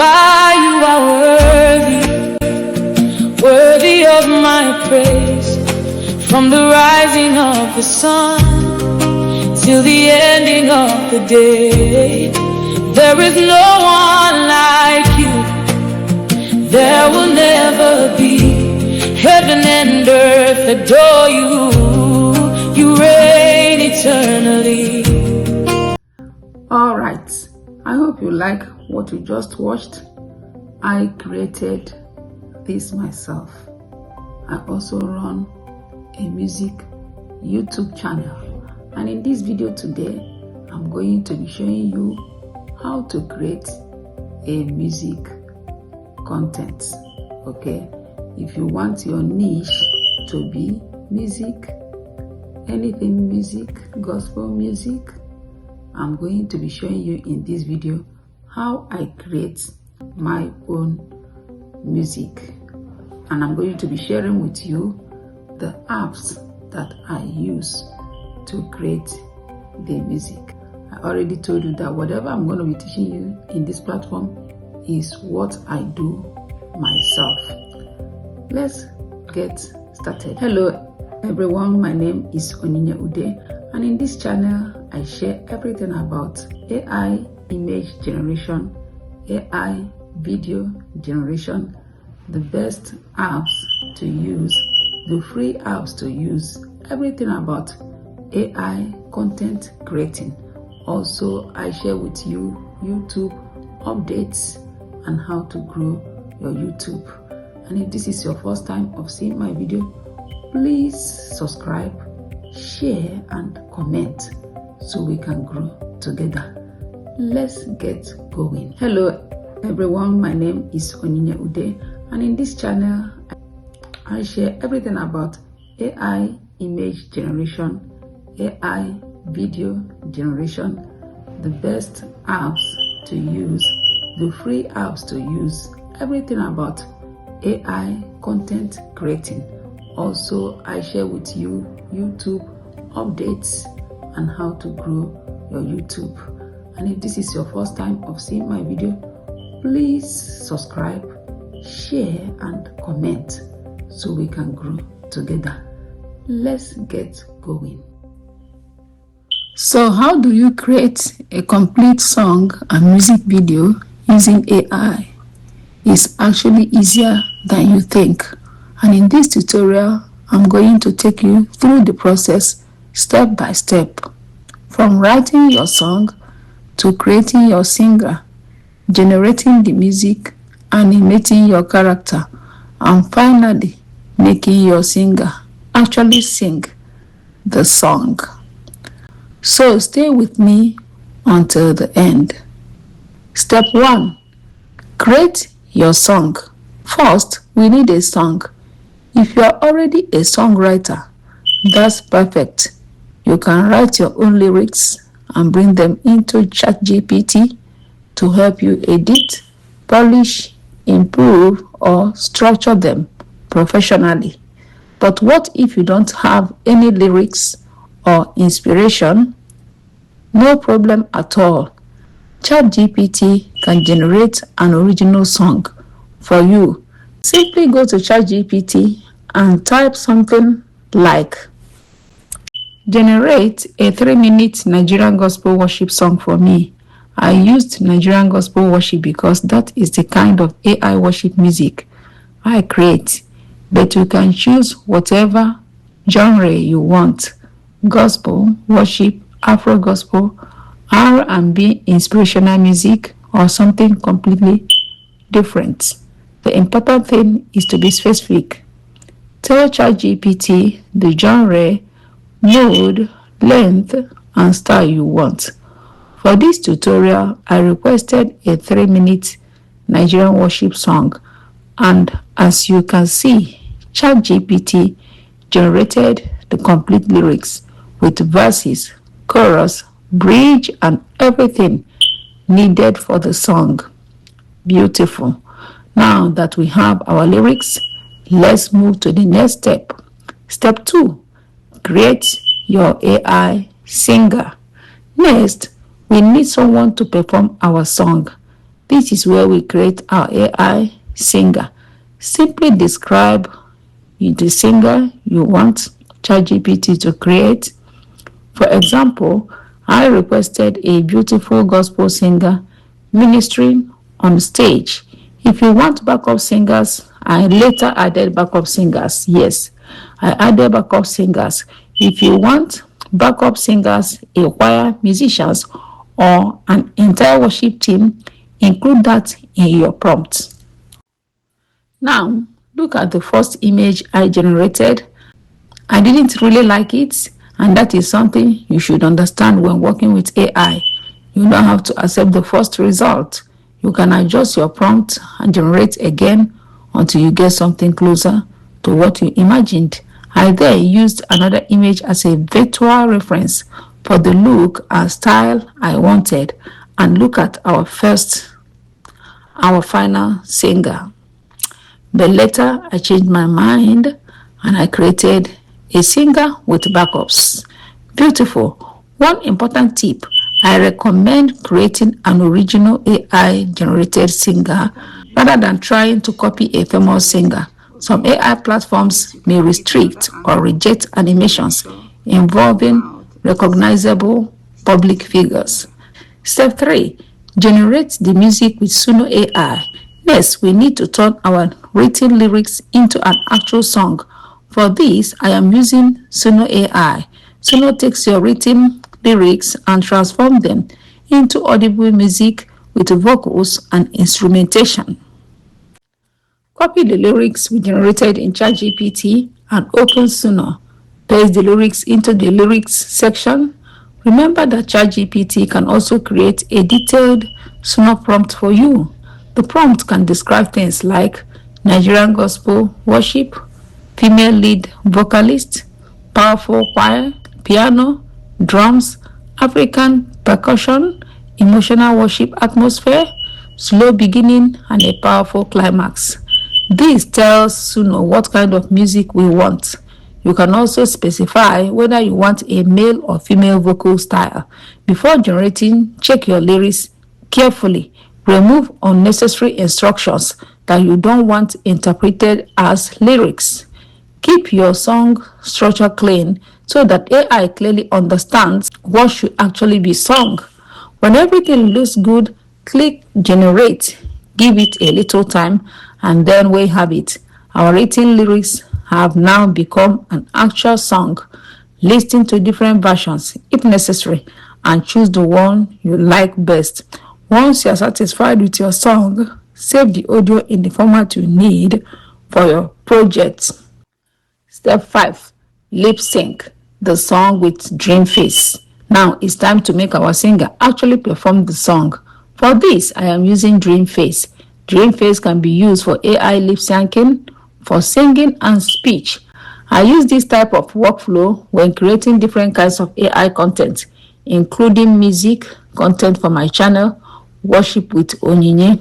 by, you are worthy of my praise. From the rising of the sun till the ending of the day, there is no one like you. There will never be. Heaven and earth adore you. You reign eternally. Alright, I hope you like what you just watched. I created this myself. I also run a music YouTube channel, and in this video today I'm going to be showing you how to create a music content. Okay, if you want your niche to be music, anything music, gospel music, I'm going to be showing you in this video how I create my own music, and I'm going to be sharing with you the apps that I use to create the music. I already told you that whatever I'm going to be teaching you in this platform is what I do myself. Let's get started. Hello everyone, my name is Onyinye Ude, and in this channel I share everything about AI image generation, AI video generation, the best apps to use, the free apps to use, everything about AI content creating. Also, I share with you YouTube updates and how to grow your YouTube. And if this is your first time of seeing my video, please subscribe, share and comment so we can grow together. Let's get going. Hello everyone, my name is Onyinye Ude, and in this channel I share everything about AI image generation, AI video generation, the best apps to use, the free apps to use, everything about AI content creating. Also, I share with you YouTube updates and how to grow your YouTube. And if this is your first time of seeing my video, please subscribe, share and comment so we can grow together. Let's get going. So how do you create a complete song and music video using AI? It's actually easier than you think. And in this tutorial, I'm going to take you through the process step by step. From writing your song to creating your singer, generating the music, animating your character, and finally making your singer actually sing the song. So stay with me until the end. Step 1. Create your song. First, we need a song. If you are already a songwriter, that's perfect. You can write your own lyrics and bring them into ChatGPT to help you edit, polish, improve, or structure them professionally. But what if you don't have any lyrics or inspiration? No problem at all. ChatGPT can generate an original song for you. Simply go to ChatGPT and type something like, generate a 3-minute Nigerian gospel worship song for me. I used Nigerian gospel worship because that is the kind of AI worship music I create. But you can choose whatever genre you want: gospel, worship, Afro gospel, R&B, inspirational music, or something completely different. The important thing is to be specific. Tell ChatGPT the genre, mode, length, and style you want. For this tutorial, I requested a 3-minute Nigerian worship song, and as you can see, ChatGPT generated the complete lyrics with verses, chorus, bridge, and everything needed for the song. Beautiful. Now that we have our lyrics, let's move to the next step. Step 2. Create your AI singer. Next, we need someone to perform our song. This is where we create our AI singer. Simply describe the singer you want ChatGPT to create. For example, I requested a beautiful gospel singer ministering on stage. If you want backup singers, I later added backup singers. Yes, I added backup singers. If you want backup singers, a choir, musicians, or an entire worship team, include that in your prompt. Now, look at the first image I generated. I didn't really like it, and that is something you should understand when working with AI. You don't have to accept the first result. You can adjust your prompt and generate again until you get something closer to what you imagined. I then used another image as a virtual reference for the look and style I wanted. And look at our final singer. But later I changed my mind and I created a singer with backups. Beautiful. One important tip, I recommend creating an original AI generated singer rather than trying to copy a famous singer. Some AI platforms may restrict or reject animations involving recognizable public figures. Step 3. Generate the music with Suno AI. Next, we need to turn our written lyrics into an actual song. For this, I am using Suno AI. Suno takes your written lyrics and transforms them into audible music with vocals and instrumentation. Copy the lyrics we generated in ChatGPT and open Suno. Paste the lyrics into the lyrics section. Remember that ChatGPT can also create a detailed Suno prompt for you. The prompt can describe things like Nigerian gospel worship, female lead vocalist, powerful choir, piano, drums, African percussion, emotional worship atmosphere, slow beginning, and a powerful climax. This tells Suno what kind of music we want. You can also specify whether you want a male or female vocal style. Before generating, check your lyrics carefully. Remove unnecessary instructions that you don't want interpreted as lyrics. Keep your song structure clean so that AI clearly understands what should actually be sung. When everything looks good, click Generate. Give it a little time and then we have it. Our written lyrics have now become an actual song. Listen to different versions if necessary and choose the one you like best. Once you are satisfied with your song, save the audio in the format you need for your project. Step 5. Lip sync the song with Dream Face. Now it's time to make our singer actually perform the song. For this, I am using Dream Face. Dream Face can be used for AI lip syncing, for singing and speech. I use this type of workflow when creating different kinds of AI content, including music, content for my channel, worship with Onyinye.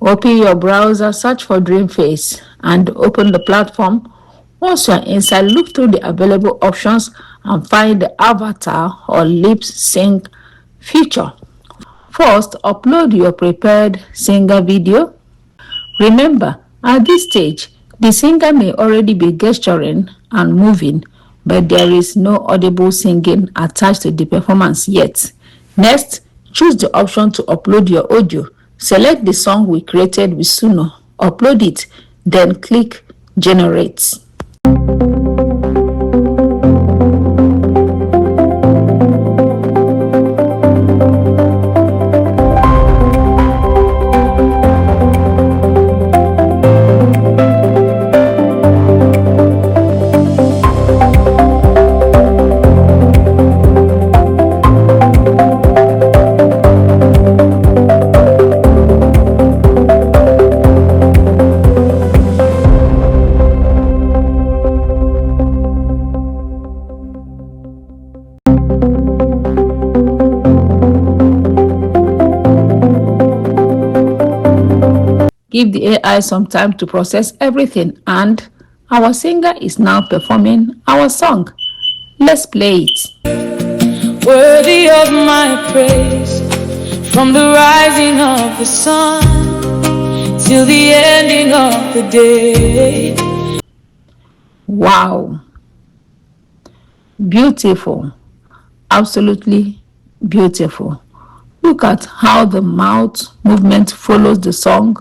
Open your browser, search for Dreamface, and open the platform. Once you are inside, look through the available options and find the avatar or lip sync feature. First, upload your prepared singer video. Remember, at this stage, the singer may already be gesturing and moving, but there is no audible singing attached to the performance yet. Next, choose the option to upload your audio. Select the song we created with Suno, upload it, then click Generate. Give the AI some time to process everything, and our singer is now performing our song. Let's play it. Worthy of my praise, from the rising of the sun till the ending of the day. Wow, beautiful, absolutely beautiful. Look at how the mouth movement follows the song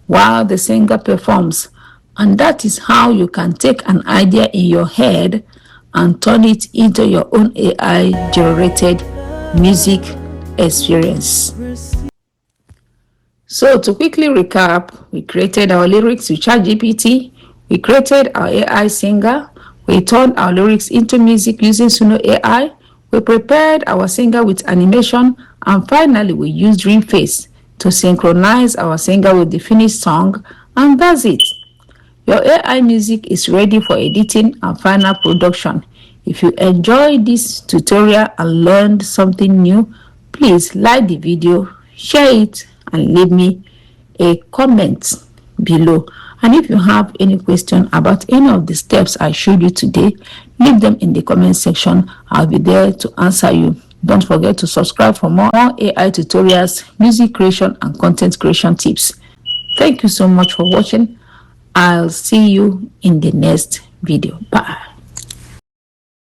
while the singer performs. And that is how you can take an idea in your head and turn it into your own AI generated music experience. So to quickly recap, we created our lyrics with ChatGPT, we created our AI singer, we turned our lyrics into music using Suno AI, we prepared our singer with animation, and finally we used Dreamface to synchronize our singer with the finished song, and that's it. Your AI music is ready for editing and final production. If you enjoyed this tutorial and learned something new, please like the video, share it, and leave me a comment below. And if you have any question about any of the steps I showed you today, leave them in the comment section. I'll be there to answer you. Don't forget to subscribe for more AI tutorials, music creation, and content creation tips. Thank you so much for watching. I'll see you in the next video. Bye.